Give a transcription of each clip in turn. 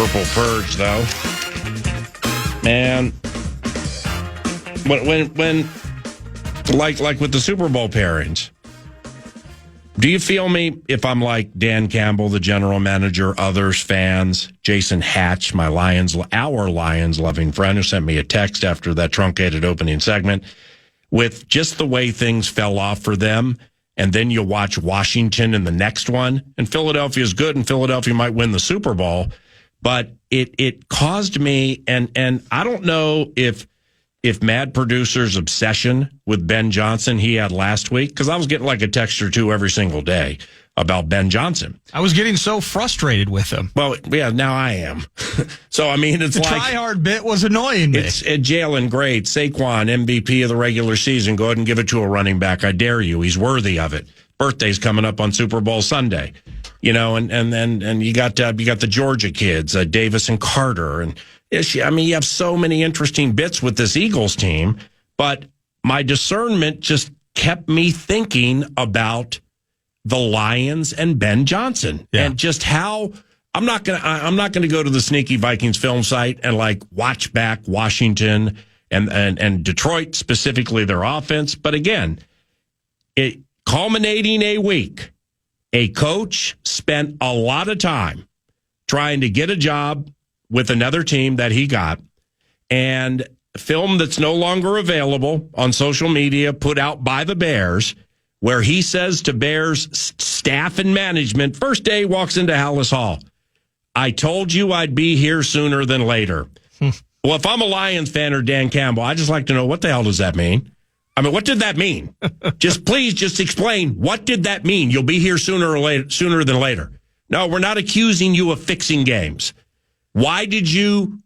Purple Purge, though. And when like with the Super Bowl pairings, do you feel me if I'm like Dan Campbell, the general manager, others, fans, Jason Hatch, our Lions loving friend who sent me a text after that truncated opening segment with just the way things fell off for them, and then you watch Washington in the next one, and Philadelphia's good, and Philadelphia might win the Super Bowl, but it caused me, and I don't know if Mad Producer's obsession with Ben Johnson he had last week, because I was getting like a text or two every single day about Ben Johnson. I was getting so frustrated with him. Well, yeah, now I am. So, I mean, it's the like... The try-hard bit was annoying me. It's Jalen great. Saquon, MVP of the regular season. Go ahead and give it to a running back. I dare you. He's worthy of it. Birthday's coming up on Super Bowl Sunday. You know, and you got the Georgia kids, Davis and Carter, and I mean, you have so many interesting bits with this Eagles team, but my discernment just kept me thinking about the Lions and Ben Johnson and just how I'm not gonna go to the sneaky Vikings film site and like watch back Washington and Detroit, specifically their offense. But again, it culminating a week. A coach spent a lot of time trying to get a job with another team that he got, and film that's no longer available on social media put out by the Bears, where he says to Bears staff and management, first day he walks into Hallis Hall, I told you I'd be here sooner than later. Well, if I'm a Lions fan or Dan Campbell, I just like to know, what the hell does that mean? I mean, what did that mean? Please explain. What did that mean? You'll be here sooner than later. No, we're not accusing you of fixing games. Why did you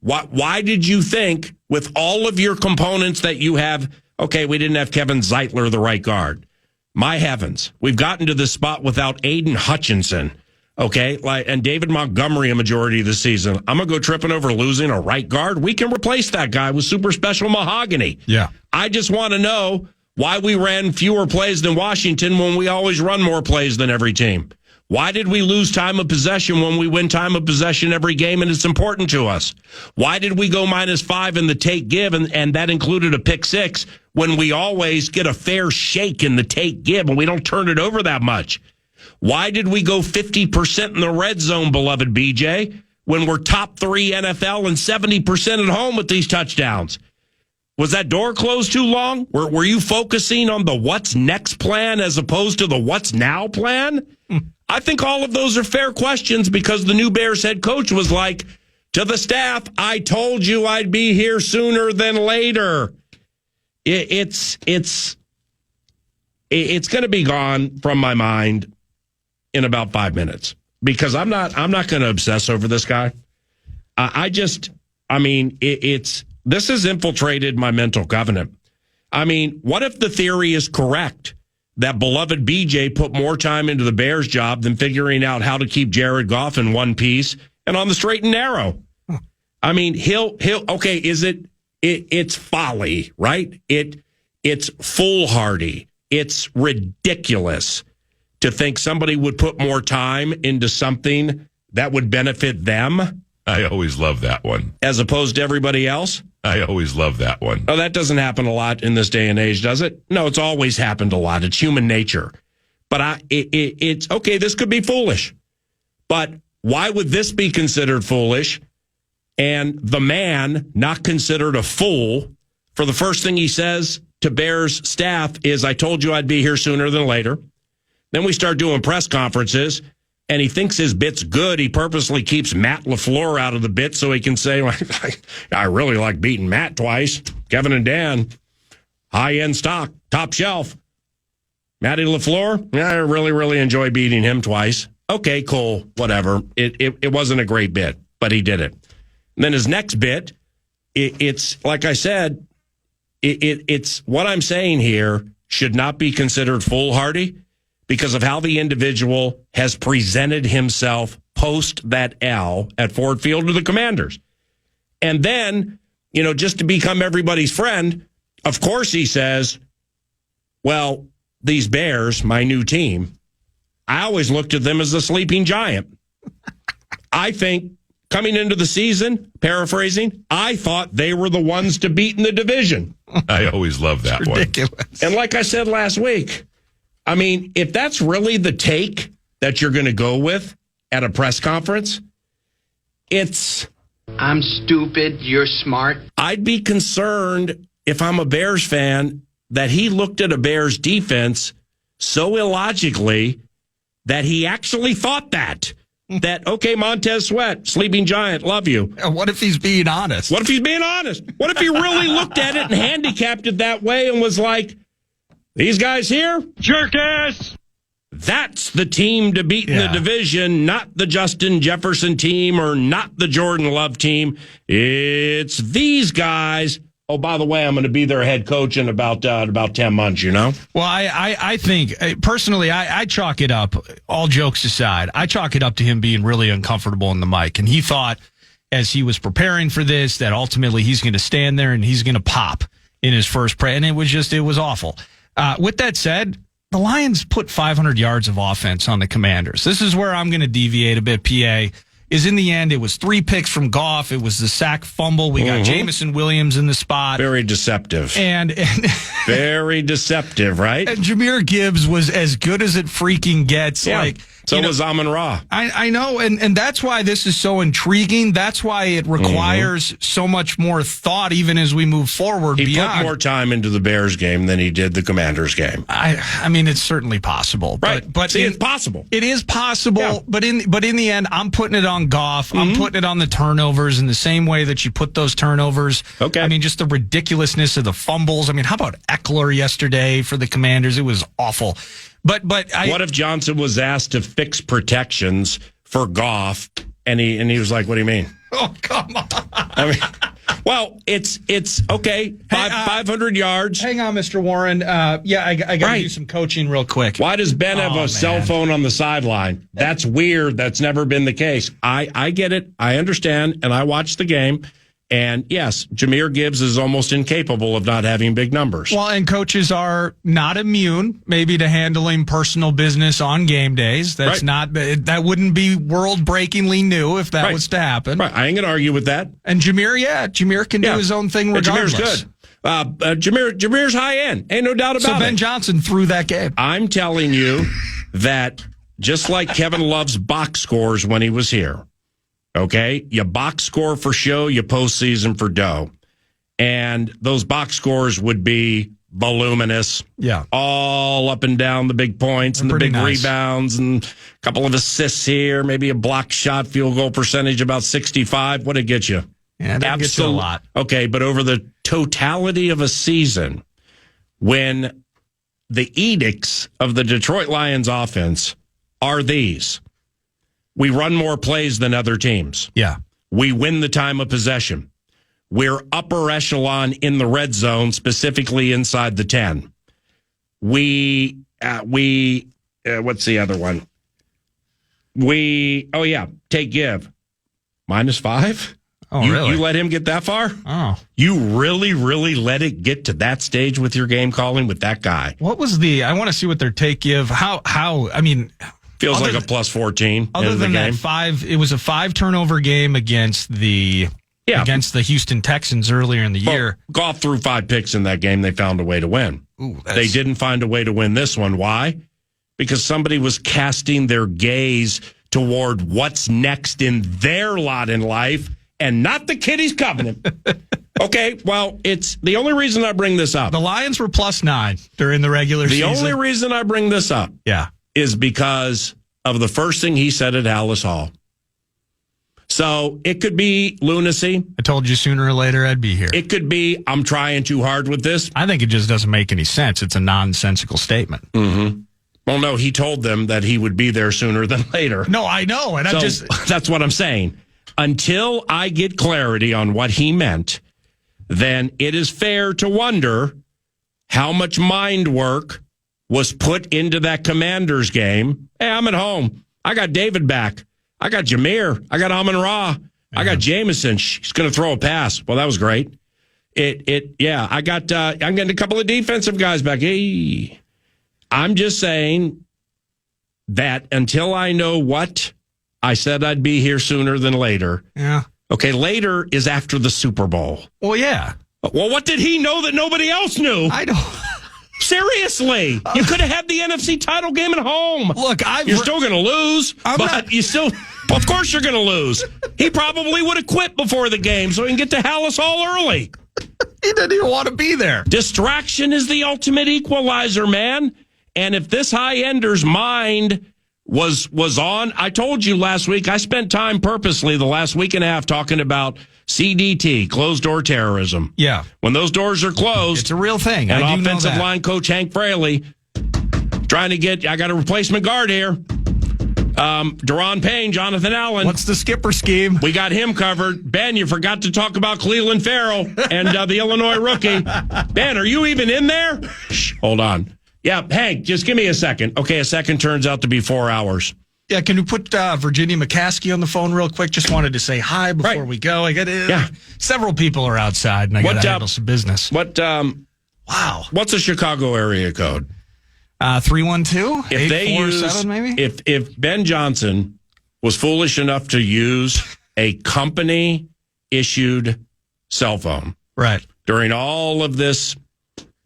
think with all of your components that you have, okay, we didn't have Kevin Zeitler, the right guard. My heavens, we've gotten to this spot without Aiden Hutchinson. Okay, and David Montgomery a majority of the season. I'm going to go tripping over losing a right guard. We can replace that guy with super special mahogany. Yeah. I just want to know why we ran fewer plays than Washington when we always run more plays than every team. Why did we lose time of possession when we win time of possession every game and it's important to us? Why did we go -5 in the take give and that included a pick six when we always get a fair shake in the take give and we don't turn it over that much? Why did we go 50% in the red zone, beloved BJ, when we're top 3 NFL and 70% at home with these touchdowns? Was that door closed too long? Were you focusing on the what's next plan as opposed to the what's now plan? I think all of those are fair questions because the new Bears head coach was like, to the staff, I told you I'd be here sooner than later. It's going to be gone from my mind in about 5 minutes because I'm not going to obsess over this guy. This has infiltrated my mental covenant. I mean, what if the theory is correct that beloved BJ put more time into the Bears job than figuring out how to keep Jared Goff in one piece and on the straight and narrow? I mean, it's folly, right? It's foolhardy. It's ridiculous to think somebody would put more time into something that would benefit them. I always love that one. As opposed to everybody else? I always love that one. Oh, that doesn't happen a lot in this day and age, does it? No, it's always happened a lot. It's human nature. But it's okay, this could be foolish. But why would this be considered foolish and the man not considered a fool for the first thing he says to Bears staff is, I told you I'd be here sooner than later. Then we start doing press conferences, and he thinks his bit's good. He purposely keeps Matt LaFleur out of the bit so he can say, I really like beating Matt twice. Kevin and Dan, high-end stock, top shelf. Matty LaFleur, I really, really enjoy beating him twice. Okay, cool, whatever. It wasn't a great bit, but he did it. And then his next bit, it's like I said, it's what I'm saying here should not be considered foolhardy because of how the individual has presented himself post that L at Ford Field to the Commanders. And then, just to become everybody's friend, of course he says, well, these Bears, my new team, I always looked at them as a sleeping giant. I think coming into the season, paraphrasing, I thought they were the ones to beat in the division. I always love that one. Ridiculous. And like I said last week, I mean, if that's really the take that you're going to go with at a press conference, it's... I'm stupid, you're smart. I'd be concerned if I'm a Bears fan that he looked at a Bears defense so illogically that he actually thought that, okay, Montez Sweat, sleeping giant, love you. What if he's being honest? What if he's being honest? What if he really looked at it and handicapped it that way and was like, these guys here? Jerk ass! That's the team to beat in the division, not the Justin Jefferson team or not the Jordan Love team. It's these guys. Oh, by the way, I'm going to be their head coach in about 10 months, you know? Well, I think, personally, I chalk it up, all jokes aside, I chalk it up to him being really uncomfortable in the mic. And he thought, as he was preparing for this, that ultimately he's going to stand there and he's going to pop in his first and it was awful. With that said, the Lions put 500 yards of offense on the Commanders. This is where I'm going to deviate a bit, PA. Is in the end, it was 3 picks from Goff. It was the sack fumble. We got Jamison Williams in the spot. Very deceptive. And very deceptive, right? And Jahmyr Gibbs was as good as it freaking gets. Yeah. Like, so was Amon-Ra. I know, and that's why this is so intriguing. That's why it requires so much more thought, even as we move forward. He put more time into the Bears game than he did the Commanders game. I mean, it's certainly possible. Right. But see, it's possible. It is possible, yeah. but in the end, I'm putting it on Goff. I'm putting it on the turnovers in the same way that you put those turnovers. Okay. I mean, just the ridiculousness of the fumbles. I mean, how about Eckler yesterday for the Commanders? It was awful. But what if Johnson was asked to fix protections for Goff, and he was like, "What do you mean?" Oh, come on! I mean, well, it's okay. 500 yards. Hang on, Mr. Warren. I got to do some coaching real quick. Why does Ben have a cell phone on the sideline? That's weird. That's never been the case. I get it. I understand, and I watched the game. And yes, Jahmyr Gibbs is almost incapable of not having big numbers. Well, and coaches are not immune, maybe, to handling personal business on game days. That's that wouldn't be world-breakingly new if that was to happen. Right. I ain't going to argue with that. And Jahmyr can do his own thing regardless. Jahmyr's good. Jahmyr's high end. Ain't no doubt about it. So Ben Johnson threw that game. I'm telling you that just like Kevin Love's box scores when he was here, okay, you box score for show, you postseason for dough. And those box scores would be voluminous. Yeah. All up and down the big points and the big rebounds and a couple of assists here, maybe a block shot, field goal percentage about 65. What'd it get you? Yeah, that gets you a lot. Okay, but over the totality of a season, when the edicts of the Detroit Lions offense are these: we run more plays than other teams. Yeah. We win the time of possession. We're upper echelon in the red zone, specifically inside the 10. What's the other one? Take give. -5? Oh, really? You let him get that far? Oh. You really, really let it get to that stage with your game calling with that guy? What was I want to see what their take give. I mean... Feels like a plus 14. Other than that, it was a 5 turnover game against the Houston Texans earlier in the year. Goff threw 5 picks in that game. They found a way to win. They didn't find a way to win this one. Why? Because somebody was casting their gaze toward what's next in their lot in life and not the kid he's covenant. Okay, well, it's the only reason I bring this up. The Lions were +9 during the regular season. The only reason I bring this up. Yeah. Is because of the first thing he said at Hallis Hall. So it could be lunacy. I told you sooner or later I'd be here. It could be I'm trying too hard with this. I think it just doesn't make any sense. It's a nonsensical statement. Mm-hmm. Well, no, he told them that he would be there sooner than later. No, I know. And that's what I'm saying. Until I get clarity on what he meant, then it is fair to wonder how much mind work was put into that Commanders game. Hey, I'm at home. I got David back. I got Jahmyr. I got Amon-Ra. I got Jamison. He's going to throw a pass. Well, that was great. I'm getting a couple of defensive guys back. Hey, I'm just saying that until I know what I said I'd be here sooner than later. Yeah. Okay, later is after the Super Bowl. Well, yeah. Well, what did he know that nobody else knew? I don't. Seriously, you could have had the NFC title game at home. Look, you're still going to lose, of course you're going to lose. He probably would have quit before the game so he can get to Hallis all early. He didn't even want to be there. Distraction is the ultimate equalizer, man. And if this high-ender's mind was on, I told you last week, I spent time purposely the last week and a half talking about CDT, closed-door terrorism. Yeah. When those doors are closed. It's a real thing. And I do offensive know that. line coach Hank Fraley trying to get, I got a replacement guard here. Deron Payne, Jonathan Allen. What's the skipper scheme? We got him covered. Ben, you forgot to talk about Cleveland Farrell and the Illinois rookie. Ben, are you even in there? Shh, hold on. Yeah, Hank, just give me a second. Okay, a second turns out to be 4 hours. Yeah, can you put Virginia McCaskey on the phone real quick? Just wanted to say hi before we go. I got several people are outside, and I got to handle some business. Wow. What's the Chicago area code? 312? If they use, maybe? If Ben Johnson was foolish enough to use a company-issued cell phone during all of this,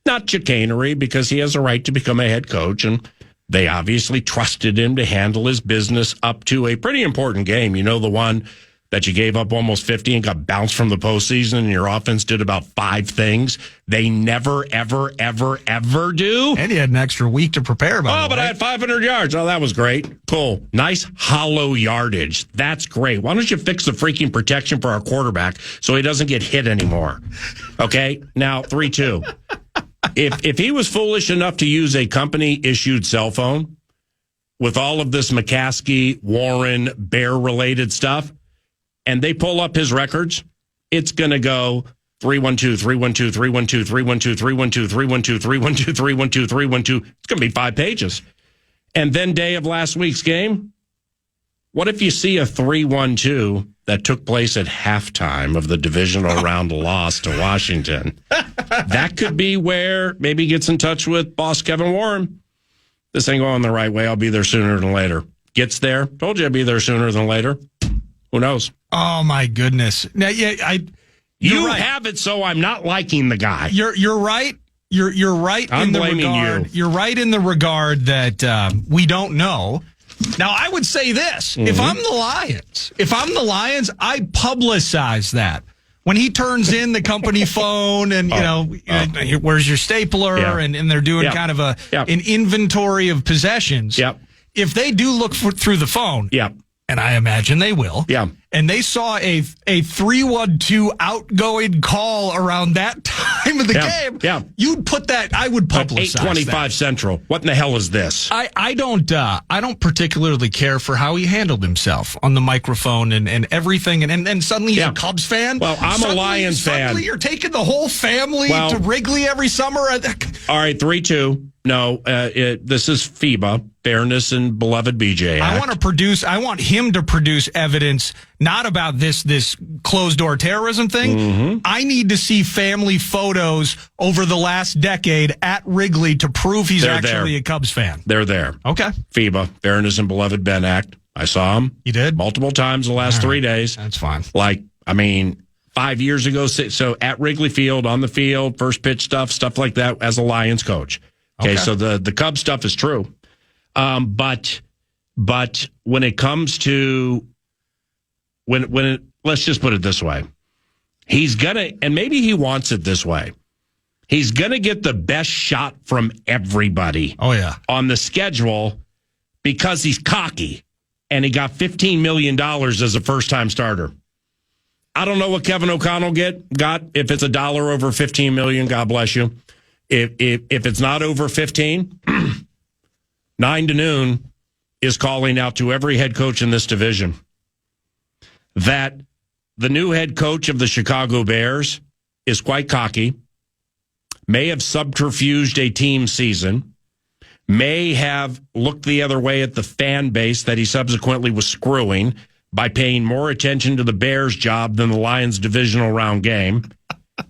not chicanery, because he has a right to become a head coach, and they obviously trusted him to handle his business up to a pretty important game. You know, the one that you gave up almost 50 and got bounced from the postseason, and your offense did about 5 things they never, ever, ever, ever do. And you had an extra week to prepare, by the way. But I had 500 yards. Oh, that was great. Cool. Nice hollow yardage. That's great. Why don't you fix the freaking protection for our quarterback so he doesn't get hit anymore? Okay, now 3-2. If he was foolish enough to use a company-issued cell phone with all of this McCaskey, Warren, Bear-related stuff, and they pull up his records, it's going to go 312, 312, 312, 312, 312, 312, 312, 312, 312. It's going to be 5 pages. And then day of last week's game, what if you see a 312 that took place at halftime of the divisional round loss to Washington? That could be where maybe he gets in touch with boss Kevin Warren. This ain't going the right way. I'll be there sooner than later. Gets there. Told you I'd be there sooner than later. Who knows? Oh, my goodness. Now, you have it, so I'm not liking the guy. You're right. You're right. I'm blaming you. You're right in the regard that we don't know. Now, I would say this. Mm-hmm. If I'm the Lions, I publicize that. When he turns in the company phone and, where's your stapler? Yeah. And they're doing kind of an inventory of possessions. Yep. If they do look through the phone. Yep. And I imagine they will. Yeah. And they saw a 312 outgoing call around that time of the game. Yeah. You'd put that, I would publicize 825 Central. What in the hell is this? I don't particularly care for how he handled himself on the microphone and everything. And suddenly he's a Cubs fan. Well, I'm a Lions fan. Suddenly you're taking the whole family to Wrigley every summer. All right, 3-2. No, this is FIBA, Fairness and Beloved BJ Act. I want him to produce evidence, not about this closed door terrorism thing. Mm-hmm. I need to see family photos over the last decade at Wrigley to prove he's actually a Cubs fan. They're there. Okay. FIBA, Fairness and Beloved Ben Act. I saw him. You did? Multiple times the last 3 days. That's fine. 5 years ago, so at Wrigley Field, on the field, first pitch stuff like that as a Lions coach. Okay, so the Cubs stuff is true. But when it comes to let's just put it this way. He's gonna, and maybe he wants it this way. He's gonna get the best shot from everybody. Oh yeah. On the schedule because he's cocky and he got $15 million as a first-time starter. I don't know what Kevin O'Connell got. If it's $1 over $15 million, God bless you. If it's not over 15, 9 to noon is calling out to every head coach in this division that the new head coach of the Chicago Bears is quite cocky, may have subterfuged a team season, may have looked the other way at the fan base that he subsequently was screwing by paying more attention to the Bears' job than the Lions' divisional round game.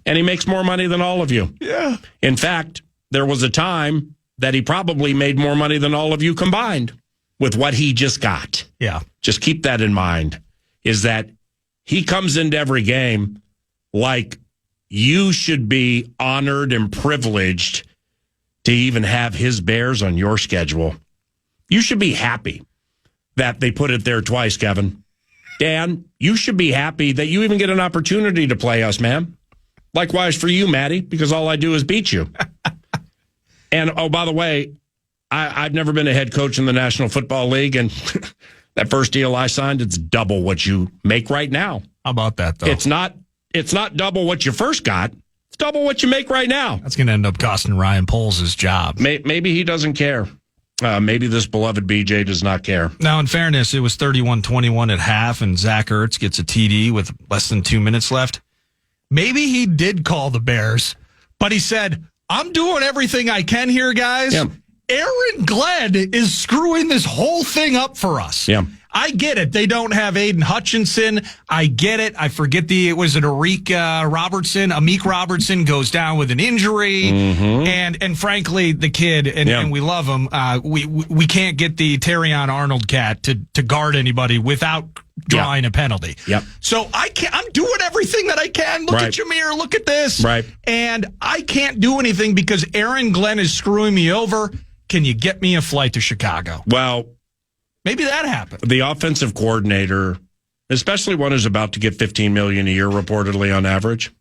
And he makes more money than all of you. Yeah. In fact, there was a time that he probably made more money than all of you combined with what he just got. Yeah. just keep that in mind, is that he comes into every game like you should be honored and privileged to even have his Bears on your schedule. You should be happy that they put it there twice, Kevin. Dan, you should be happy that you even get an opportunity to play us, man. Likewise for you, Maddie, because all I do is beat you. And, oh, by the way, I've never been a head coach in the National Football League, and that first deal I signed, it's double what you make right now. How about that, though? It's not double what you first got. It's double what you make right now. That's going to end up costing Ryan Poles his job. Maybe he doesn't care. Maybe this beloved BJ does not care. Now, in fairness, it was 31-21 at half, and Zach Ertz gets a TD with less than 2 minutes left. Maybe he did call the Bears, but he said, I'm doing everything I can here, guys. Yeah. Aaron Glenn is screwing this whole thing up for us. Yeah. I get it. They don't have Aiden Hutchinson. I get it. I forget was it Amik Robertson goes down with an injury. Mm-hmm. And frankly, the kid, and we love him, we can't get the Terrion Arnold cat to guard anybody without drawing a penalty. Yep. So I'm doing everything that I can. Look at Jameer. Look at this. Right. And I can't do anything because Aaron Glenn is screwing me over. Can you get me a flight to Chicago? Well, maybe that happened. The offensive coordinator, especially one who's about to get $15 million a year reportedly on average,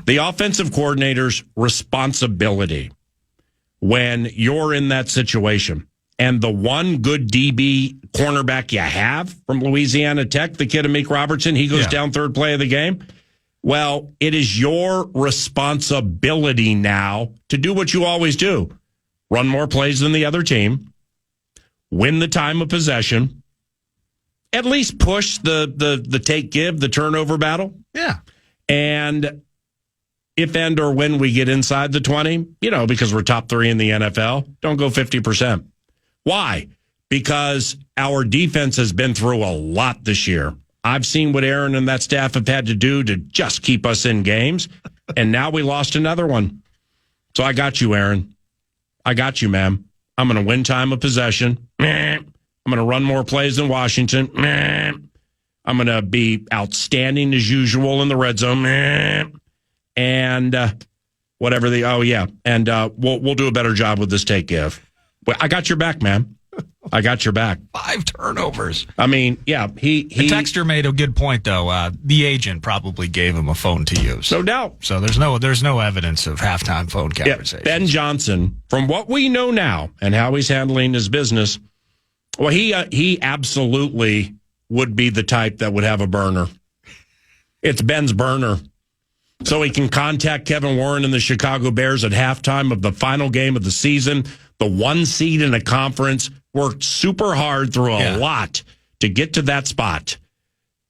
the offensive coordinator's responsibility when you're in that situation, and the one good DB cornerback you have from Louisiana Tech, the kid Amik Robertson, he goes down third play of the game. Well, it is your responsibility now to do what you always do. Run more plays than the other team, win the time of possession, at least push the take-give, the turnover battle. Yeah. And if and or when we get inside the 20, because we're top 3 in the NFL, don't go 50%. Why? Because our defense has been through a lot this year. I've seen what Aaron and that staff have had to do to just keep us in games, and now we lost another one. So I got you, Aaron. I got you, man. I'm going to win time of possession. I'm going to run more plays than Washington. I'm going to be outstanding as usual in the red zone. And whatever and we'll do a better job with this take give. Well, I got your back, man. I got your back. 5 turnovers. I mean, yeah, The texter made a good point, though. The agent probably gave him a phone to use. No doubt. So there's no evidence of halftime phone conversations. Ben Johnson, from what we know now and how he's handling his business, well, he absolutely would be the type that would have a burner. It's Ben's burner. So he can contact Kevin Warren and the Chicago Bears at halftime of the final game of the season. The 1 seed in a conference, worked super hard through a lot to get to that spot.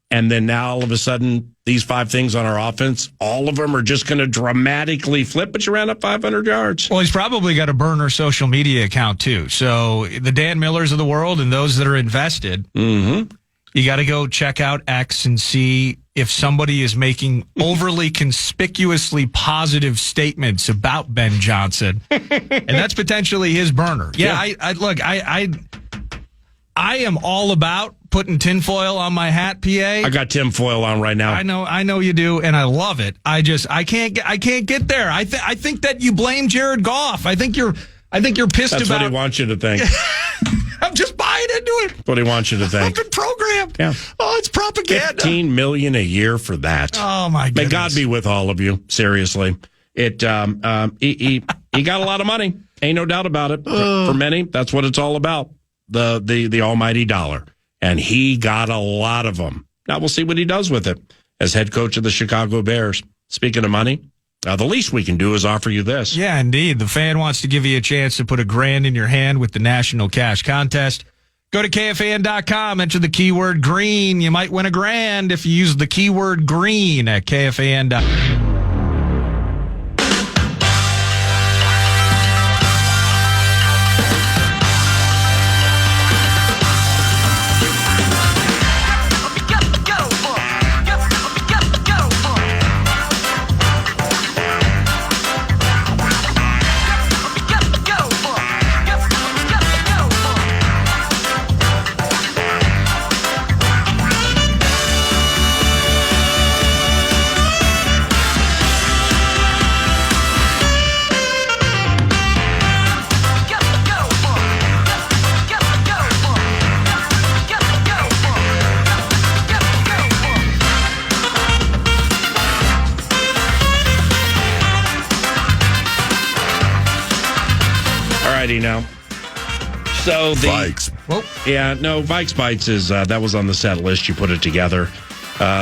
And then now all of a sudden, these 5 things on our offense, all of them are just going to dramatically flip, but you ran up 500 yards. Well, he's probably got a burner social media account, too. So the Dan Millers of the world and those that are invested, you got to go check out X and see if somebody is making overly conspicuously positive statements about Ben Johnson, and that's potentially his burner. Yeah. I am all about putting tinfoil on my hat, PA. I got tinfoil on right now. I know you do, and I love it. I can't get there. I think that you blame Jared Goff. I think you're pissed That's about. what he wants you to think. I'm just buying into it. That's what he wants you to think. I've been programmed. Yeah. Oh, it's propaganda. $15 million a year for that. Oh my goodness. May God be with all of you. Seriously, he got a lot of money. Ain't no doubt about it. For many, that's what it's all about. The almighty dollar, and he got a lot of them. Now we'll see what he does with it as head coach of the Chicago Bears. Speaking of money. The least we can do is offer you this. Yeah, indeed. The fan wants to give you a chance to put $1,000 in your hand with the National Cash Contest. Go to KFAN.com, enter the keyword green. You might win $1,000 if you use the keyword green at KFAN.com. righty now. So the Vikes. Vikes Bites is that was on the set list. You put it together.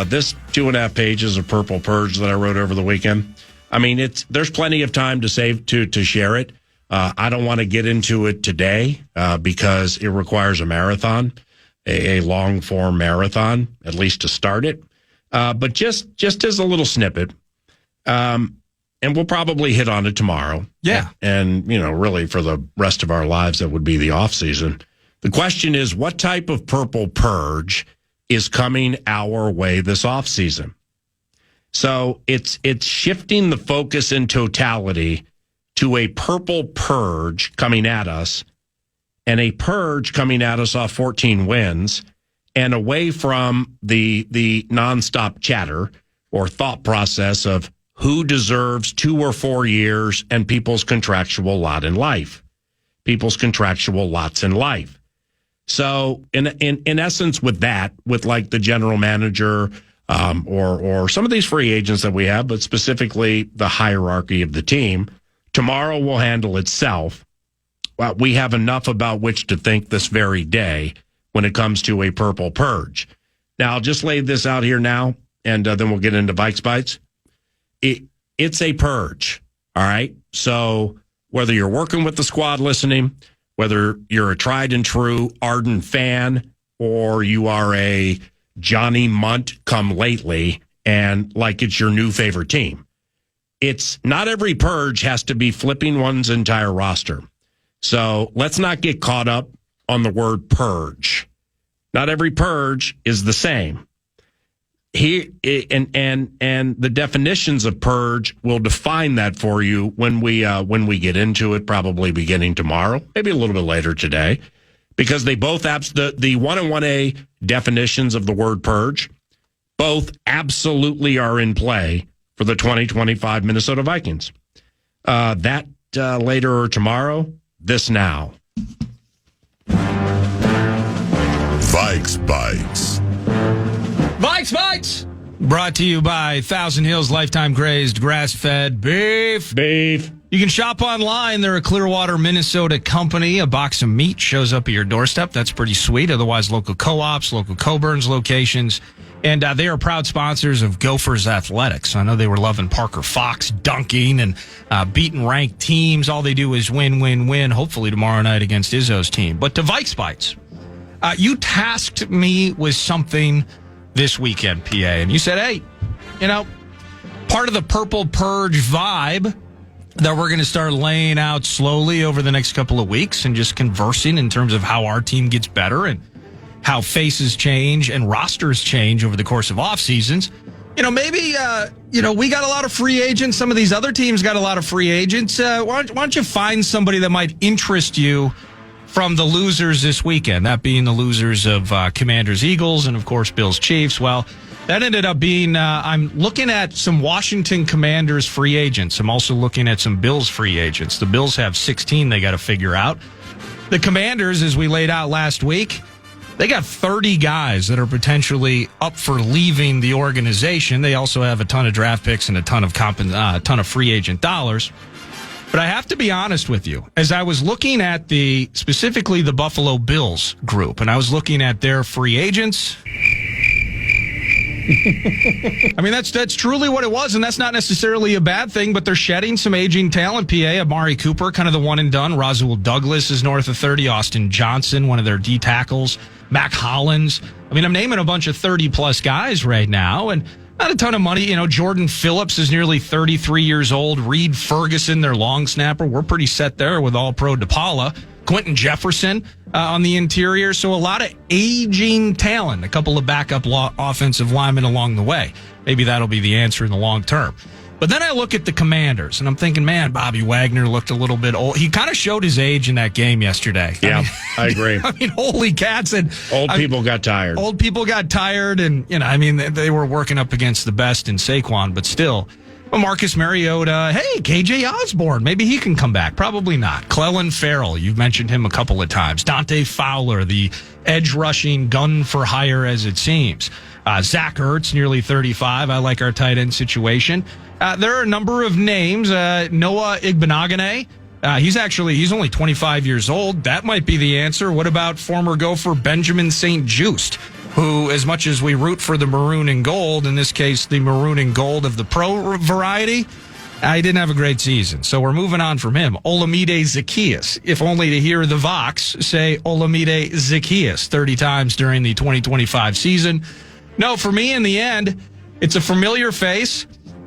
This 2.5 pages of Purple Purge that I wrote over the weekend. I mean, there's plenty of time to save to share it. I don't want to get into it today because it requires a marathon, a long form marathon, at least to start it. But just as a little snippet, and we'll probably hit on it tomorrow. Yeah. And, really for the rest of our lives, that would be the off season. The question is, what type of purple purge is coming our way this off season? So it's shifting the focus in totality to a purple purge coming at us and a purge coming at us off 14 wins and away from the nonstop chatter or thought process of who deserves 2 or 4 years and people's contractual lots in life. So in essence, with that, with like the general manager or some of these free agents that we have, but specifically the hierarchy of the team, tomorrow will handle itself. We have enough about which to think this very day when it comes to a purple purge. Now, I'll just lay this out here now, and then we'll get into Vikes Bites. It's a purge, all right? So whether you're working with the squad listening, whether you're a tried and true ardent fan, or you are a Johnny Munt come lately and like it's your new favorite team, it's not every purge has to be flipping one's entire roster. So let's not get caught up on the word purge. Not every purge is the same. Here and the definitions of purge will define that for you when we get into it, probably beginning tomorrow, maybe a little bit later today, because they both the 1 and 1A definitions of the word purge both absolutely are in play for the 2025 Minnesota Vikings. That later or tomorrow. This now. Vikes Bites. Vikes Bites! Brought to you by Thousand Hills Lifetime Grazed Grass-Fed Beef. You can shop online. They're a Clearwater, Minnesota company. A box of meat shows up at your doorstep. That's pretty sweet. Otherwise, local co-ops, local Coburn's locations. And they are proud sponsors of Gophers Athletics. I know they were loving Parker Fox dunking and beating ranked teams. All they do is win, win, win, hopefully tomorrow night against Izzo's team. But to Vikes Bites, you tasked me with something this weekend, PA. And you said, hey, part of the Purple Purge vibe that we're going to start laying out slowly over the next couple of weeks and just conversing in terms of how our team gets better and how faces change and rosters change over the course of off seasons. Maybe, we got a lot of free agents. Some of these other teams got a lot of free agents. Why don't you find somebody that might interest you from the losers this weekend, that being the losers of Commanders, Eagles, and, of course, Bills, Chiefs. Well, that ended up being I'm looking at some Washington Commanders free agents. I'm also looking at some Bills free agents. The Bills have 16 they got to figure out. The Commanders, as we laid out last week, they got 30 guys that are potentially up for leaving the organization. They also have a ton of draft picks and a ton of free agent dollars. But I have to be honest with you, as I was looking at specifically the Buffalo Bills group, and I was looking at their free agents. I mean, that's truly what it was, and that's not necessarily a bad thing, but they're shedding some aging talent. PA, Amari Cooper, kind of the one and done. Rasul Douglas is north of 30. Austin Johnson, one of their D tackles. Mac Hollins. I mean, I'm naming a bunch of 30-plus guys right now, and not a ton of money. Jordan Phillips is nearly 33 years old. Reed Ferguson, their long snapper. We're pretty set there with All-Pro DePaula. Quentin Jefferson on the interior. So a lot of aging talent, a couple of backup offensive linemen along the way. Maybe that'll be the answer in the long term. But then I look at the Commanders, and I'm thinking, man, Bobby Wagner looked a little bit old. He kind of showed his age in that game yesterday. Yeah, I agree. I mean, holy cats. And Old people got tired, and, they were working up against the best in Saquon, but still. Well, Marcus Mariota, hey, KJ Osborne, maybe he can come back. Probably not. Clelin Ferrell, you've mentioned him a couple of times. Dante Fowler, the edge-rushing gun for hire as it seems. Zach Ertz, nearly 35. I like our tight end situation. There are a number of names. Noah Igbenogany, He's only 25 years old. That might be the answer. What about former Gopher Benjamin St. Just, who, as much as we root for the maroon and gold, in this case, the maroon and gold of the pro variety, he didn't have a great season. So we're moving on from him. Olamide Zaccheaus, if only to hear the Vox say Olamide Zaccheaus 30 times during the 2025 season. No, for me, in the end, it's a familiar face.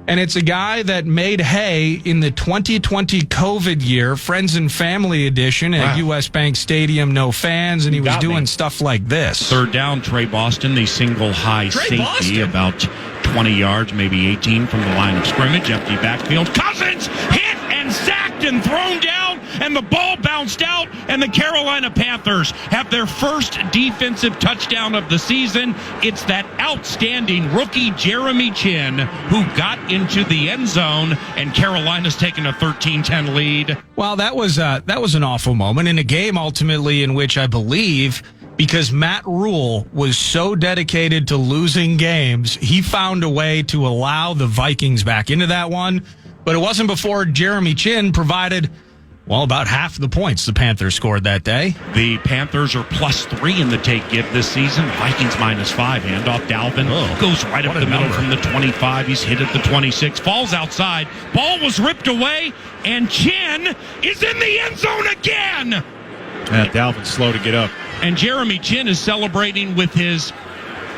And it's a guy that made hay in the 2020 COVID year, Friends and Family edition at U.S. Bank Stadium, no fans, and he was doing stuff like this. Third down, Trey Boston, the single high safety, about 20 yards, maybe 18 from the line of scrimmage, empty backfield. Cousins hit and sacked and thrown down, and the ball bounced out, and the Carolina Panthers have their first defensive touchdown of the season. It's that outstanding rookie Jeremy Chin who got into the end zone, and Carolina's taken a 13-10 lead. Well, that was an awful moment in a game ultimately in which I believe, because Matt Rule was so dedicated to losing games, he found a way to allow the Vikings back into that one. But it wasn't before Jeremy Chin provided, well, about half the points the Panthers scored that day. The Panthers are +3 in the take-give this season. Vikings -5. Handoff Dalvin. Goes right up the middle from the 25. He's hit at the 26. Falls outside. Ball was ripped away. And Chin is in the end zone again. Dalvin's slow to get up. And Jeremy Chin is celebrating with his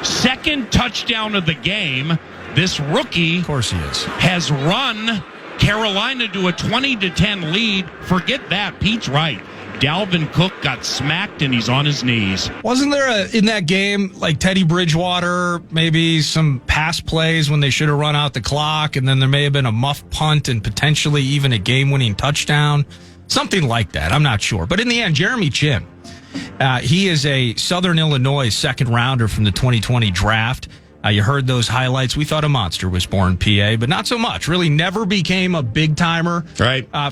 second touchdown of the game. This rookie, of course he is, has run Carolina to a 20-10 lead. Forget that. Pete's right. Dalvin Cook got smacked, and he's on his knees. Wasn't there in that game, like Teddy Bridgewater, maybe some pass plays when they should have run out the clock, and then there may have been a muff punt and potentially even a game-winning touchdown? Something like that. I'm not sure. But in the end, Jeremy Chin, he is a Southern Illinois second-rounder from the 2020 draft. You heard those highlights. We thought a monster was born, PA, but not so much. Really never became a big-timer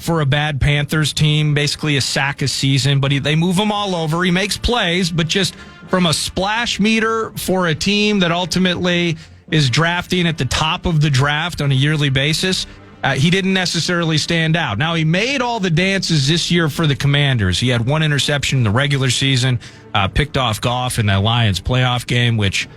for a bad Panthers team, basically a sack a season. But they move him all over. He makes plays, but just from a splash meter for a team that ultimately is drafting at the top of the draft on a yearly basis, he didn't necessarily stand out. Now, he made all the dances this year for the Commanders. He had one interception in the regular season, picked off Goff in that Lions playoff game, which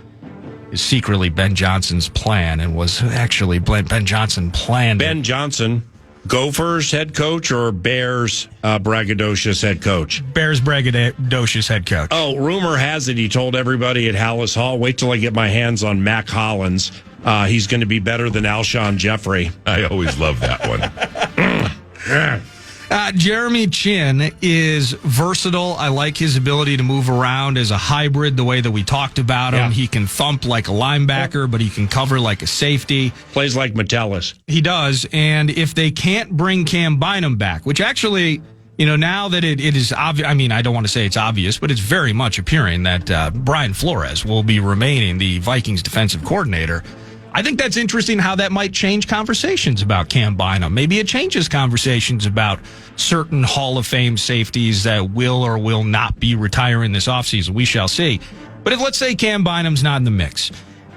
is secretly Ben Johnson's plan and was actually Ben Johnson planned. Ben Johnson, Gophers head coach or Bears braggadocious head coach? Bears braggadocious head coach. Oh, rumor has it he told everybody at Hallis Hall, wait till I get my hands on Mac Hollins. He's going to be better than Alshon Jeffrey. I always love that one. Jeremy Chin is versatile. I like his ability to move around as a hybrid, the way that we talked about him. Yeah. He can thump like a linebacker, but he can cover like a safety. Plays like Metellus. He does. And if they can't bring Cam Bynum back, which actually, now that it is obvious, I mean, I don't want to say it's obvious, but it's very much appearing that Brian Flores will be remaining the Vikings defensive coordinator. I think that's interesting how that might change conversations about Cam Bynum. Maybe it changes conversations about certain Hall of Fame safeties that will or will not be retiring this offseason. We shall see. But if, let's say, Cam Bynum's not in the mix,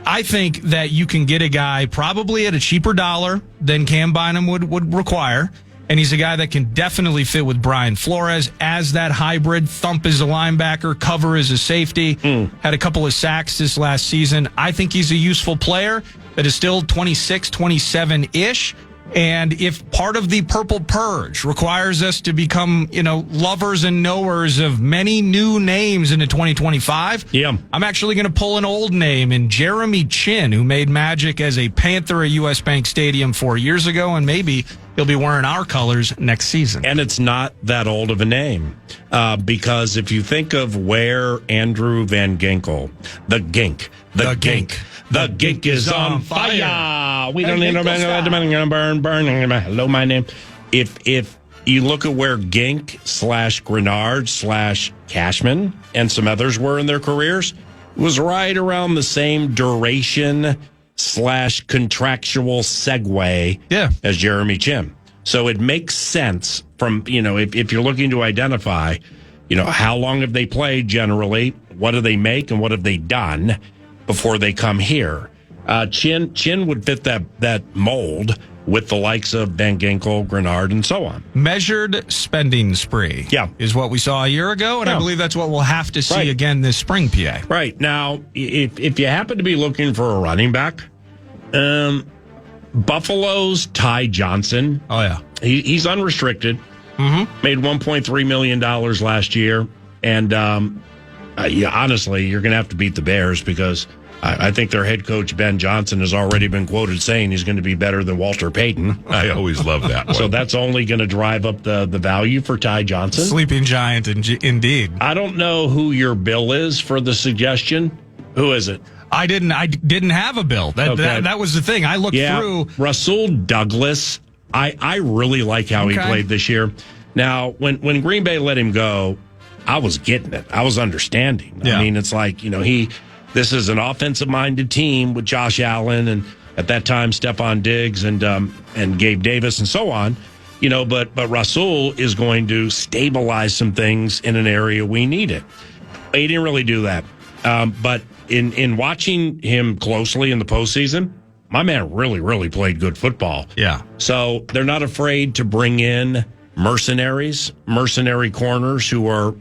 I think that you can get a guy probably at a cheaper dollar than Cam Bynum would require. And he's a guy that can definitely fit with Brian Flores as that hybrid. Thump as a linebacker, cover as a safety. Had a couple of sacks this last season. I think he's a useful player that is still 26, 27-ish. And if part of the Purple Purge requires us to become, lovers and knowers of many new names into 2025, I'm actually going to pull an old name in Jeremy Chin, who made magic as a Panther at U.S. Bank Stadium 4 years ago, and maybe he'll be wearing our colors next season. And it's not that old of a name, because if you think of where Andrew Van Ginkel, the Gink is on fire. We don't need no burn. Hello, my name. If you look at where Gink / Grenard / Cashman and some others were in their careers, it was right around the same duration / contractual segue as Jeremy Chin. So it makes sense from, if you're looking to identify, how long have they played generally, what do they make, and what have they done before they come here. Chin would fit that mold with the likes of Ben Ginkel, Grenard, and so on. Measured spending spree is what we saw a year ago, and I believe that's what we'll have to see again this spring, PA. Right. Now, if you happen to be looking for a running back, Buffalo's Ty Johnson. Oh, yeah. He's unrestricted. Made $1.3 million last year. And honestly, you're going to have to beat the Bears because I think their head coach, Ben Johnson, has already been quoted saying he's going to be better than Walter Payton. I always love that one. So that's only going to drive up the value for Ty Johnson. Sleeping giant, indeed. I don't know who your bill is for the suggestion. Who is it? I didn't have a bill. That was the thing. I looked through. Rasul Douglas. I really like how he played this year. Now, when Green Bay let him go, I was getting it. I was understanding. Yeah. I mean, it's like, this is an offensive-minded team with Josh Allen and at that time Stephon Diggs and Gabe Davis and so on. But Rasul is going to stabilize some things in an area we need it. He didn't really do that. But in watching him closely in the postseason, my man really, really played good football. Yeah. So they're not afraid to bring in mercenary corners who are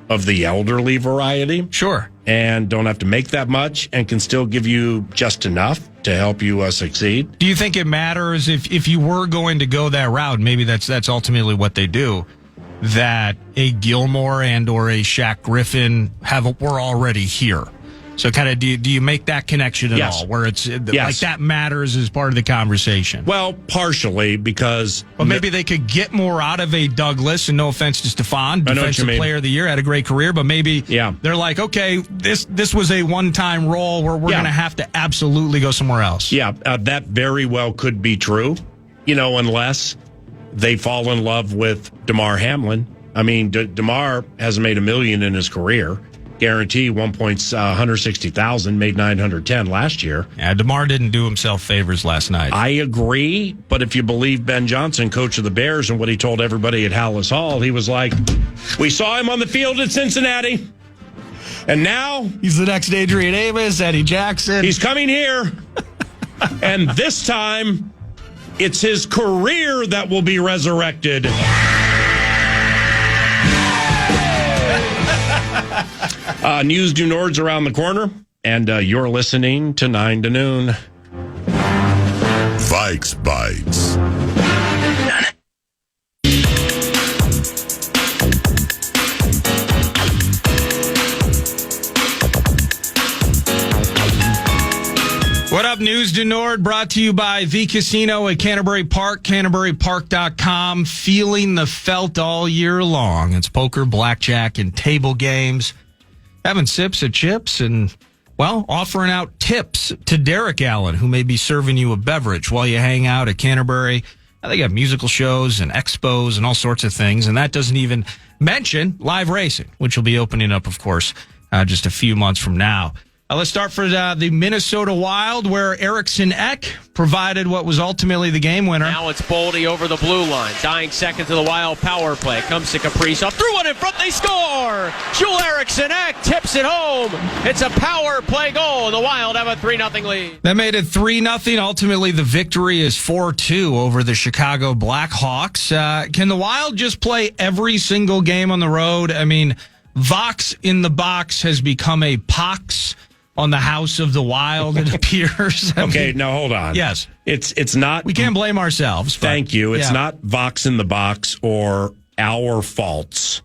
of the elderly variety. Sure. And don't have to make that much and can still give you just enough to help you succeed. Do you think it matters if you were going to go that route, maybe that's ultimately what they do, that a Gilmore and or a Shaq Griffin were already here? So kind of do you make that connection at all where it's like that matters as part of the conversation? Well, partially because... But maybe they could get more out of a Douglas, and no offense to Stephon, defensive player of the year, had a great career, but maybe they're like, okay, this was a one-time role where we're going to have to absolutely go somewhere else. Yeah, that very well could be true, unless they fall in love with DeMar Hamlin. I mean, DeMar hasn't made $1 million in his career. Guarantee $160,000, made $910 last year. Yeah, DeMar didn't do himself favors last night. I agree, but if you believe Ben Johnson, coach of the Bears, and what he told everybody at Hallis Hall, he was like, we saw him on the field at Cincinnati, and now he's the next Adrian Amos, Eddie Jackson. He's coming here, and this time it's his career that will be resurrected. News du Nord's around the corner, and you're listening to 9 to Noon. Vikes Bites. What up, News du Nord, brought to you by The Casino at Canterbury Park, CanterburyPark.com. Feeling the felt all year long. It's poker, blackjack, and table games. Having sips of chips and, offering out tips to Derek Allen, who may be serving you a beverage while you hang out at Canterbury. They got musical shows and expos and all sorts of things, and that doesn't even mention live racing, which will be opening up, of course, just a few months from now. Let's start for the Minnesota Wild, where Eriksson Ek provided what was ultimately the game winner. Now it's Boldy over the blue line, dying second to the Wild power play. Comes to Kaprizov, threw it in front, they score! Joel Eriksson Ek tips it home. It's a power play goal, and the Wild have a 3-0 lead. That made it 3-0. Ultimately, the victory is 4-2 over the Chicago Blackhawks. Can the Wild just play every single game on the road? I mean, Vox in the box has become a pox on the House of the Wild, it appears. Okay, now hold on. Yes. It's not... We can't blame ourselves. Thank you. It's not Vox in the box or our faults.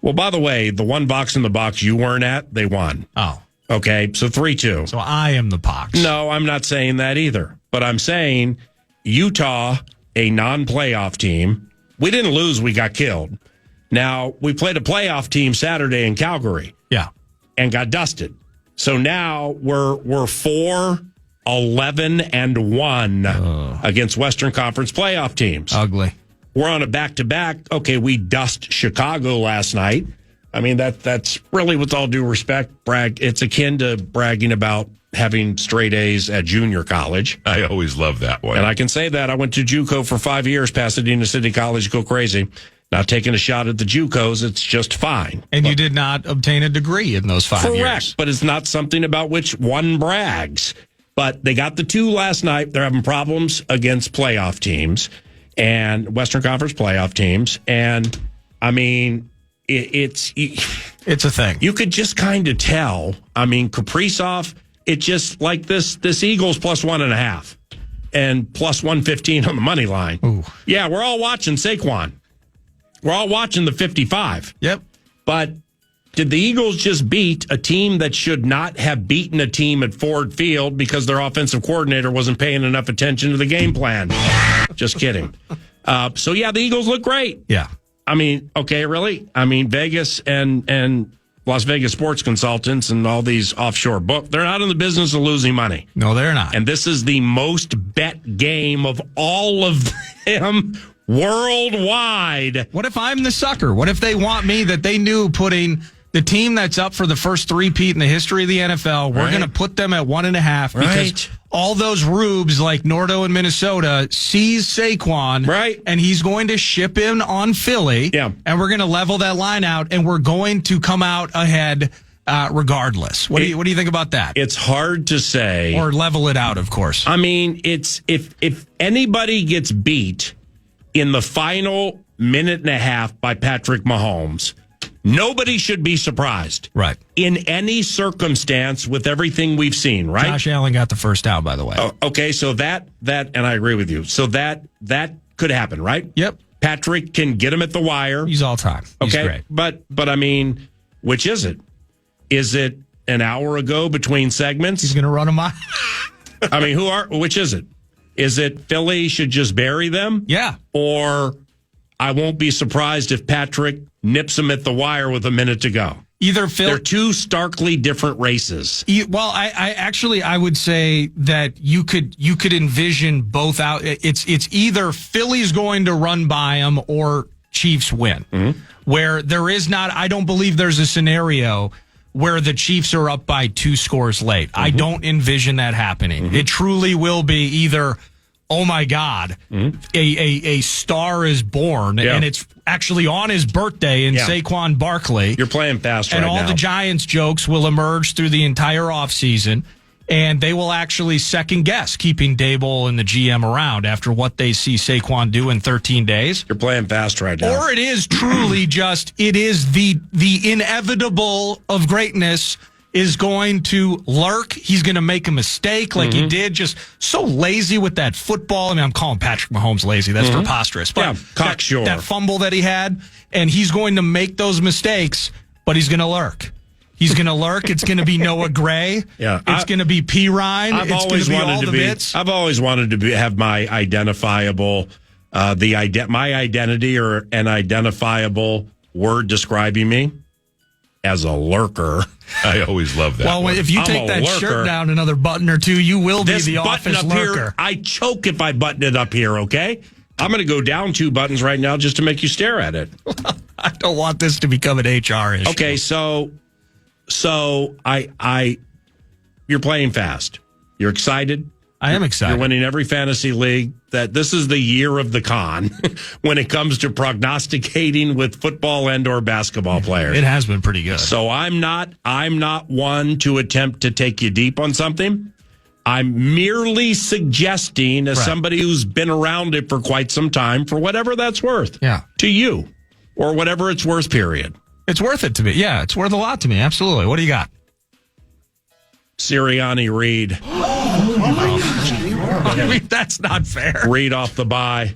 Well, by the way, the one Vox in the box you weren't at, they won. Oh. Okay, so 3-2. So I am the pox. No, I'm not saying that either. But I'm saying Utah, a non-playoff team, we didn't lose, we got killed. Now, we played a playoff team Saturday in Calgary. Yeah. And got dusted. So now we're 4-11-1 against Western Conference playoff teams. Ugly. We're on a back-to-back. Okay, we dust Chicago last night. I mean, that's really, with all due respect, it's akin to bragging about having straight A's at junior college. I always love that one. And I can say that. I went to JUCO for 5 years, Pasadena City College, go crazy. Not taking a shot at the JUCOs, it's just fine. And you did not obtain a degree in those 5 years. Correct, but it's not something about which one brags. But they got the 2 last night. They're having problems against playoff teams and Western Conference playoff teams. And, I mean, it's a thing. You could just kind of tell. I mean, Kaprizov, it just like this Eagles plus 1.5 and plus 115 on the money line. Ooh. Yeah, we're all watching Saquon. We're all watching the 55. Yep. But did the Eagles just beat a team that should not have beaten a team at Ford Field because their offensive coordinator wasn't paying enough attention to the game plan? Just kidding. So, yeah, the Eagles look great. Yeah. I mean, okay, really? I mean, Vegas and Las Vegas sports consultants and all these offshore they're not in the business of losing money. No, they're not. And this is the most bet game of all of them worldwide. What if I'm the sucker? What if they want me that they knew putting the team that's up for the first three-peat in the history of the NFL, we're going to put them at 1.5 because all those rubes like Nordo in Minnesota sees Saquon, and he's going to ship in on Philly, and we're going to level that line out, and we're going to come out ahead regardless. What do you think about that? It's hard to say. Or level it out, of course. I mean, it's if anybody gets beat in the final minute and a half by Patrick Mahomes, nobody should be surprised. Right. In any circumstance with everything we've seen, right? Josh Allen got the first down, by the way. Oh, okay, so that, and I agree with you. So that could happen, right? Yep. Patrick can get him at the wire. He's all time. He's okay, great. But I mean, which is it? Is it an hour ago between segments? He's going to run him out. I mean, which is it? Is it Philly should just bury them? Yeah. Or I won't be surprised if Patrick nips him at the wire with a minute to go. Either Phil. They're two starkly different races. Well, I would say that you could envision both out. It's either Philly's going to run by him or Chiefs win. Mm-hmm. Where there is not, I don't believe there's a scenario where the Chiefs are up by 2 scores late. Mm-hmm. I don't envision that happening. Mm-hmm. It truly will be either, oh my God, a star is born, and it's actually on his birthday in Saquon Barkley. You're playing fast right now. And all the Giants jokes will emerge through the entire offseason, and they will actually second-guess keeping Dable and the GM around after what they see Saquon do in 13 days. You're playing fast right now. Or it is truly just, it is the inevitable of greatness is going to lurk. He's going to make a mistake like he did. Just so lazy with that football. I mean, I'm calling Patrick Mahomes lazy. That's preposterous. But cocksure. That fumble that he had, and he's going to make those mistakes, but he's going to lurk. He's going to lurk. It's going to be Noah Gray. It's going to be P. Ryan. It's going to be all the bits. I've always wanted to have my identifiable, my identity or an identifiable word describing me as a lurker. I always love that. Well, one. If you take that shirt down another button or two, you will be the office lurker. Here, I choke if I button it up here, okay? I'm going to go down 2 buttons right now just to make you stare at it. I don't want this to become an HR issue. Okay, so you're playing fast. You're excited. I am excited. You're winning every fantasy league. That this is the year of the con when it comes to prognosticating with football and or basketball players. It has been pretty good. So I'm not one to attempt to take you deep on something. I'm merely suggesting, as somebody who's been around it for quite some time, for whatever that's worth to you, or whatever it's worth, period. It's worth it to me. Yeah, it's worth a lot to me. Absolutely. What do you got? Sirianni Reed. I mean, that's not fair. Reed off the bye.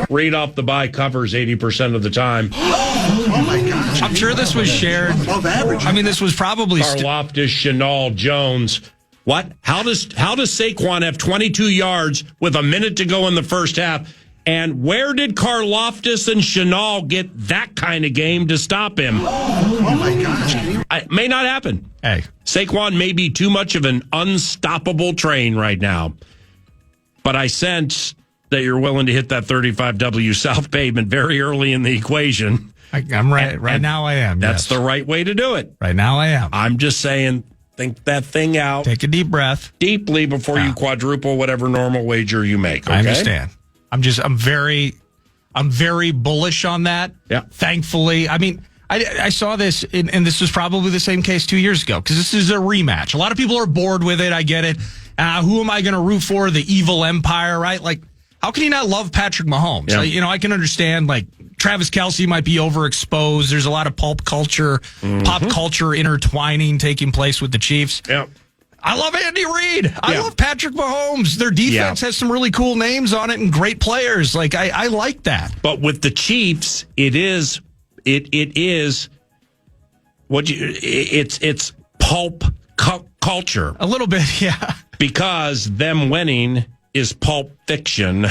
Reed off the bye covers 80% of the time. I'm sure this was shared. I mean, this was probably Karlaftis, Chenal, Jones. What? How does Saquon have 22 yards with a minute to go in the first half? And where did Karlaftis and Chenal get that kind of game to stop him? Oh my gosh. It may not happen. Hey. Saquon may be too much of an unstoppable train right now. But I sense that you're willing to hit that 35W South pavement very early in the equation. I'm right. Right now I am. That's the right way to do it. Right now I am. I'm just saying, think that thing out. Take a deep breath. Deeply before you quadruple whatever normal wager you make. Okay? I understand. I'm very bullish on that. Yeah. Thankfully. I mean, I saw this, and this was probably the same case 2 years ago, because this is a rematch. A lot of people are bored with it. I get it. Who am I going to root for? The evil empire, right? Like, how can you not love Patrick Mahomes? Yeah. I can understand, like, Travis Kelce might be overexposed. There's a lot of pop culture intertwining taking place with the Chiefs. Yeah. I love Andy Reid. I love Patrick Mahomes. Their defense has some really cool names on it and great players. Like, I like that. But with the Chiefs, it's pulp culture. A little bit, yeah. Because them winning is pulp fiction.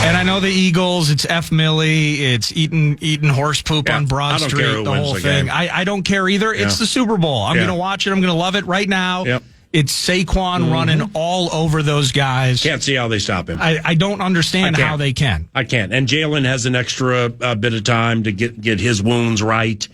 And I know the Eagles, it's F. Millie, it's eating horse poop on Broad I don't Street, care who the wins whole the thing. game. I don't care either. It's the Super Bowl. I'm going to watch it. I'm going to love it right now. Yep. It's Saquon running all over those guys. Can't see how they stop him. I don't understand how they can. I can't. And Jalen has an extra bit of time to get his wounds right.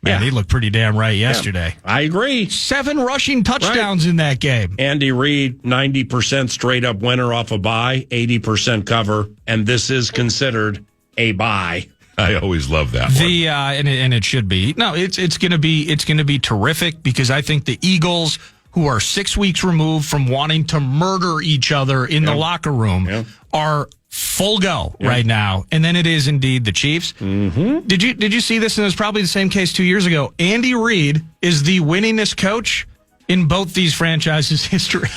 Man, he looked pretty damn right yesterday. I agree. 7 rushing touchdowns in that game. Andy Reid, 90% straight up winner off a bye, 80% cover, and this is considered a bye. I always love that one. And it should be. No, it's going to be terrific, because I think the Eagles, who are 6 weeks removed from wanting to murder each other in the locker room, are full go right now. And then it is indeed the Chiefs. Mm-hmm. Did you see this? And it was probably the same case 2 years ago. Andy Reid is the winningest coach in both these franchises' history.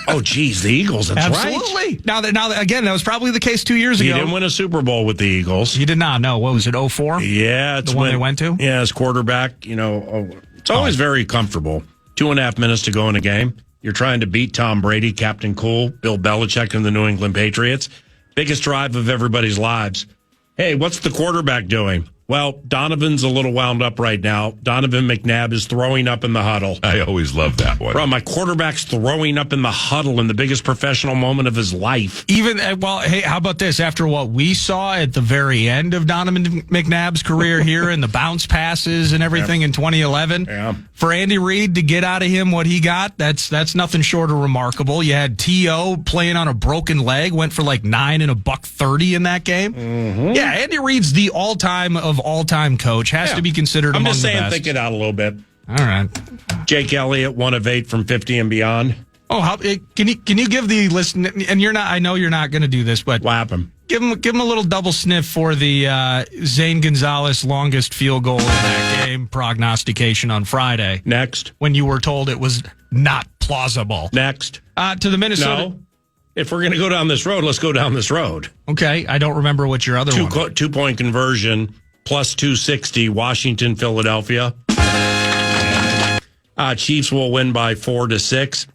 Oh, geez, the Eagles. That's right. Absolutely. Now that again, that was probably the case 2 years ago. He didn't win a Super Bowl with the Eagles. He did not. No. What was it? 2004? Yeah, it's the one they went to. Yeah, as quarterback. It's always very comfortable. 2.5 minutes to go in a game. You're trying to beat Tom Brady, Captain Cool, Bill Belichick, and the New England Patriots. Biggest drive of everybody's lives. Hey, what's the quarterback doing? Well, Donovan's a little wound up right now. Donovan McNabb is throwing up in the huddle. I always love that one. Bro, my quarterback's throwing up in the huddle in the biggest professional moment of his life. Hey, how about this? After what we saw at the very end of Donovan McNabb's career here and the bounce passes and everything in 2011, for Andy Reid to get out of him what he got, that's nothing short of remarkable. You had T.O. playing on a broken leg, went for like 9 and $130 in that game. Mm-hmm. Yeah, Andy Reid's the all-time coach, has to be considered among the best. I'm just saying, think it out a little bit. All right. Jake Elliott, 1 of 8 from 50 and beyond. Oh, can you give the listen? And I know you're not going to do this, but what happened? Give him a little double sniff for the Zane Gonzalez longest field goal in that game prognostication on Friday. Next, when you were told it was not plausible. Next, to the Minnesota. No. If we're going to go down this road, let's go down this road. Okay, I don't remember what your other one. 2-point conversion, plus 260, Washington, Philadelphia. Chiefs will win by 4-6.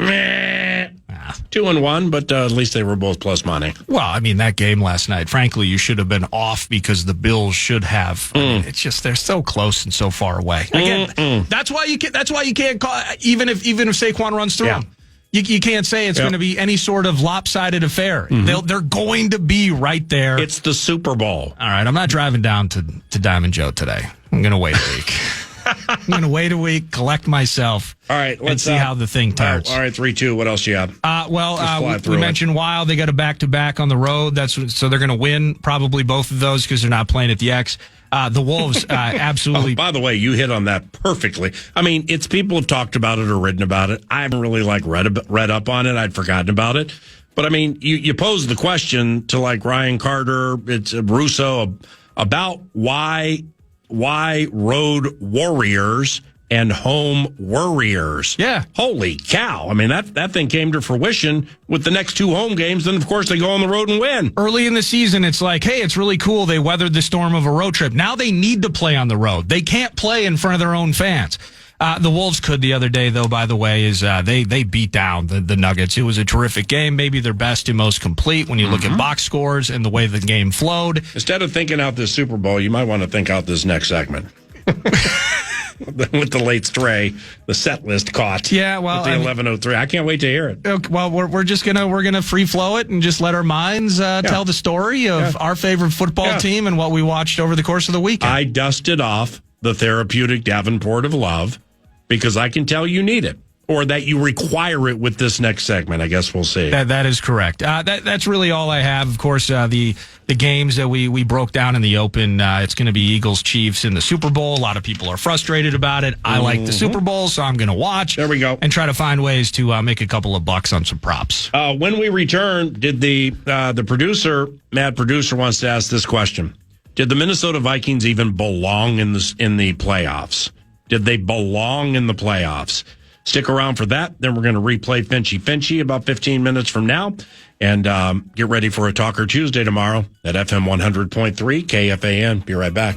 2-1, but at least they were both plus money. Well, I mean, that game last night, frankly, you should have been off because the Bills should have. I mean, it's just they're so close and so far away. Again, that's why you can't call even if Saquon runs through them. You can't say it's going to be any sort of lopsided affair. Mm-hmm. They're going to be right there. It's the Super Bowl. All right, I'm not driving down to Diamond Joe today. I'm going to wait a week. I'm going to wait a week, collect myself. All right, let's see how the thing turns. All right, 3-2. What else you have? We mentioned Wild. They got a back-to-back on the road. So they're going to win probably both of those because they're not playing at the X. The Wolves absolutely. By the way, you hit on that perfectly. I mean, it's people have talked about it or written about it. I haven't really read up on it. I'd forgotten about it. But I mean, you pose the question to like Ryan Carter, it's Russo about why road warriors and home worriers. Yeah. Holy cow. I mean, that thing came to fruition with the next 2 home games. Then, of course, they go on the road and win. Early in the season, it's like, hey, it's really cool. They weathered the storm of a road trip. Now they need to play on the road. They can't play in front of their own fans. The Wolves could the other day, though, by the way, is they beat down the Nuggets. It was a terrific game, maybe their best and most complete when you look at box scores and the way the game flowed. Instead of thinking out this Super Bowl, you might want to think out this next segment. With the late stray, the set list caught. Yeah, well, with the 11:03. I can't wait to hear it. Okay, well, we're just gonna free flow it and just let our minds tell the story of our favorite football team and what we watched over the course of the weekend. I dusted off the therapeutic Davenport of love because I can tell you need it. or that you require it with this next segment. I guess we'll see. That is correct. That's really all I have. Of course, the games that we broke down in the Open, it's going to be Eagles-Chiefs in the Super Bowl. A lot of people are frustrated about it. I like the Super Bowl, so I'm going to watch. There we go. And try to find ways to make a couple of bucks on some props. When we return, did the producer, Mad Producer, wants to ask this question. Did the Minnesota Vikings even belong in the playoffs? Did they belong in the playoffs? Stick around for that. Then we're going to replay Finchy about 15 minutes from now. And get ready for a Talker Tuesday tomorrow at FM 100.3 KFAN. Be right back.